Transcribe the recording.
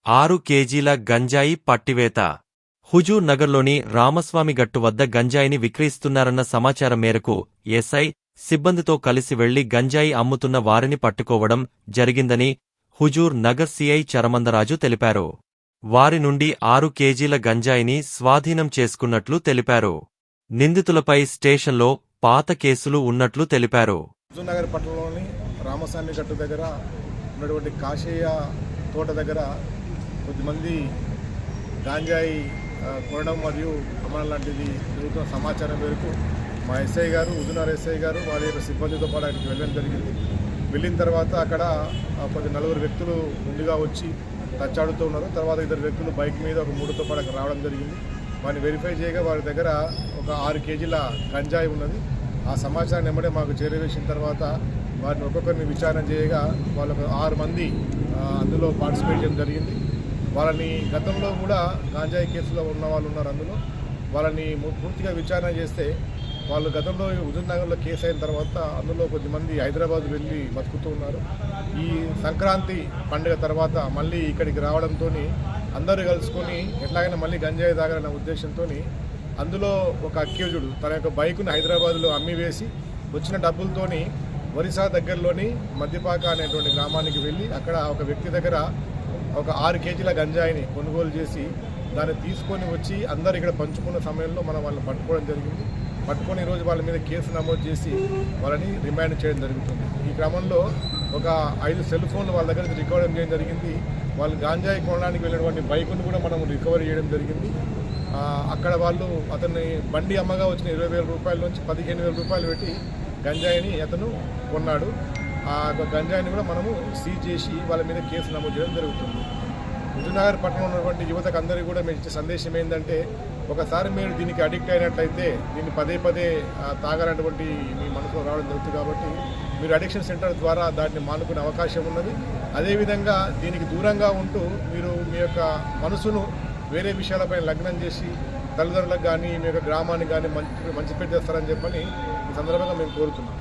6 కేజీల గంజాయి పట్టివేత. హుజూర్ నగర్లోని రామస్వామి గట్టు వద్ద గంజాయిని విక్రయిస్తున్నారన్న సమాచారం మేరకు ఎస్ఐ సిబ్బందితో కలిసి వెళ్లి గంజాయి అమ్ముతున్న వారిని పట్టుకోవడం జరిగిందని హుజూర్ నగర్ సీఐ చరమందరాజు తెలిపారు. వారి నుండి 6 కేజీల గంజాయిని స్వాధీనం చేసుకున్నట్లు తెలిపారు. నిందితులపై స్టేషన్లో పాత కేసులు ఉన్నట్లు తెలిపారు. హుజూర్ నగర్ పట్టణంలోని రామస్వామి గట్టు దగ్గర ఉన్నటువంటి కాశయ్య తోట దగ్గర కొద్దిమంది గాంజాయి కొనడం మరియు అమ్మడం లాంటిది జరుగుతున్న సమాచారం మేరకు మా ఎస్ఐ గారు, హుజూర్ నగర్ ఎస్ఐ గారు వారి యొక్క సిబ్బందితో పాటు అక్కడికి వెళ్ళడం జరిగింది. వెళ్ళిన తర్వాత అక్కడ కొద్ది 4 వ్యక్తులు ముందుగా వచ్చి తచ్చాడుతూ ఉన్నారు. తర్వాత 2 వ్యక్తులు బైక్ మీద ఒక 3తో పాటు అక్కడ రావడం జరిగింది. వారిని వెరిఫై చేయగా వారి దగ్గర ఒక 6 కేజీల గంజాయి ఉన్నది. ఆ సమాచారాన్ని వెంబడే మాకు చేరవేసిన తర్వాత వారిని ఒక్కొక్కరిని విచారణ చేయగా వాళ్ళకు 6 మంది అందులో పార్టిసిపేట్ చేయడం జరిగింది. వాళ్ళని గతంలో కూడా గాంజాయి కేసులో ఉన్న వాళ్ళు ఉన్నారు. అందులో వాళ్ళని పూర్తిగా విచారణ చేస్తే వాళ్ళు గతంలో హుజూర్ నగర్లో కేసు అయిన తర్వాత అందులో కొద్దిమంది హైదరాబాద్ వెళ్ళి బతుకుతూ ఉన్నారు. ఈ సంక్రాంతి పండుగ తర్వాత మళ్ళీ ఇక్కడికి రావడంతో అందరూ కలుసుకొని ఎట్లాగైనా మళ్ళీ గంజాయి తాగాలన్న ఉద్దేశంతో అందులో ఒక అక్యూజుడు తన యొక్క బైకును హైదరాబాద్లో అమ్మివేసి వచ్చిన డబ్బులతోని ఒరిస్సా దగ్గరలోని మద్దిపాక అనేటువంటి గ్రామానికి వెళ్ళి అక్కడ ఒక వ్యక్తి దగ్గర ఒక 6 కేజీల గంజాయిని కొనుగోలు చేసి దాన్ని తీసుకొని వచ్చి అందరు ఇక్కడ పంచుకున్న సమయంలో మనం వాళ్ళని పట్టుకోవడం జరిగింది. పట్టుకొని ఈరోజు వాళ్ళ మీద కేసు నమోదు చేసి వాళ్ళని రిమాండ్ చేయడం జరుగుతుంది. ఈ క్రమంలో ఒక 5 సెల్ ఫోన్లు వాళ్ళ దగ్గర రికవర్ చేయడం జరిగింది. వాళ్ళు గాంజాయి కొనడానికి వెళ్ళినటువంటి బైకును కూడా మనం రికవరీ చేయడం జరిగింది. అక్కడ వాళ్ళు అతన్ని బండి అమ్మగా వచ్చిన 20,000 రూపాయల నుంచి 15,000 రూపాయలు పెట్టి గంజాయిని అతను కొన్నాడు. ఆ గంజాయిని కూడా మనము సీజ్ చేసి వాళ్ళ మీద కేసు నమోదు చేయడం జరుగుతుంది. హుజూర్ నగర్ పట్టణంలో ఉన్నటువంటి యువతకు అందరికీ కూడా మేము ఇచ్చే సందేశం ఏంటంటే, ఒకసారి మీరు దీనికి అడిక్ట్ అయినట్లయితే దీన్ని పదే పదే తాగాలన్నటువంటి మీ మనసులో రావడం జరుగుతుంది. కాబట్టి మీరు అడిక్షన్ సెంటర్ ద్వారా దాన్ని మానుకునే అవకాశం ఉన్నది. అదేవిధంగా దీనికి దూరంగా ఉంటూ మీరు మీ యొక్క మనసును వేరే విషయాలపై లగ్నం చేసి తల్లిదండ్రులకు కానీ మీ యొక్క గ్రామానికి కానీ మంచి పేరు చేస్తారని చెప్పని ఈ సందర్భంగా మేము కోరుతున్నాం.